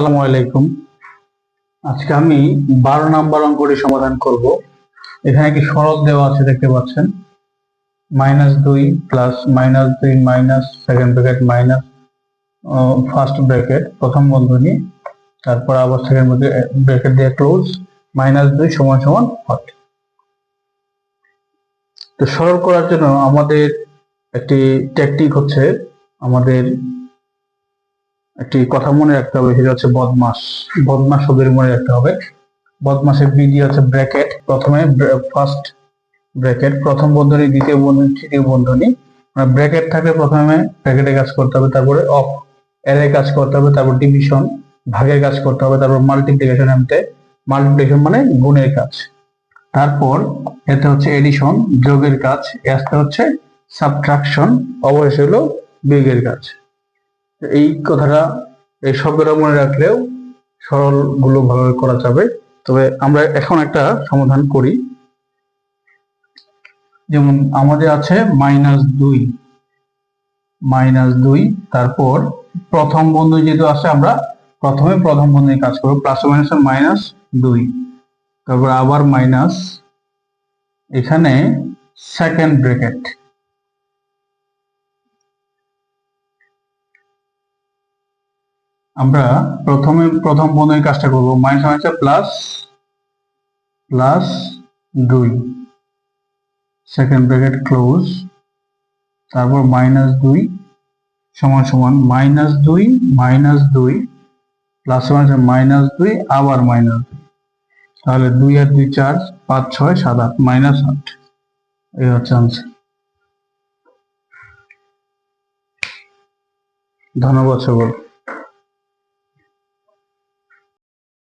আসসালামু আলাইকুম। আজকে আমি 12 নম্বর অঙ্কটি সমাধান করব। এখানে একটি সরল দেওয়া আছে, দেখতে পাচ্ছেন। -2 plus -2 minus second bracket minus first bracket প্রথম বন্ধনী, তারপর আবার সেকেন্ড ব্র্যাকেট দিয়ে ক্লোজ, -2 সমান সমান হট। তো সরল করার জন্য আমাদের একটি টেকনিক হচ্ছে, আমাদের একটি কথা মনে রাখতে হবে, সেটা হচ্ছে বদমাস। বদমাস শব্দের মনে রাখতে হবে। বদমাসের বিধি হচ্ছে ব্র্যাকেট, প্রথমে ফার্স্ট ব্র্যাকেট প্রথম বন্ধনী, দ্বিতীয় বন্ধনী, তৃতীয় বন্ধনী। ব্র্যাকেট থাকলে প্রথমে ব্র্যাকেটে কাজ করতে হবে, তারপরে অফ এর কাজ করতে হবে, তারপর ডিভিশন ভাগের কাজ করতে হবে, তারপর মাল্টিপ্লিকেশন এমতে মাল্টিপ্লিকেশন মানে গুণের কাজ, তারপর এতে হচ্ছে এডিশন যোগের কাজ, এতে হচ্ছে সাবট্রাকশন, অবশেষে হলো বিয়োগের কাজ। এই কথাটা, এই শব্দটা মনে রাখলেও সরল গুলো ভালোভাবে করা যাবে। তবে আমরা এখন একটা সমাধান করি। যেমন আমাদের আছে -2, তারপর প্রথম বন্ধনী যেহেতু আছে, আমরা প্রথমে প্রথম বন্ধনী কাজ করবো, প্লাস মাইনাস -2, তারপর আবার মাইনাস, এখানে সেকেন্ড ব্র্যাকেট, আমরা প্রথমে প্রথম বন্ধনীর কাজটা করবো, minus plus 2 second bracket close, তারপর -2 সমান সমান -2 প্লাস -2 আবার -2, তাহলে 2 আর 2 4, 5 6 7 8 -8, এই হচ্ছে আনসার। ধন্যবাদ সকল।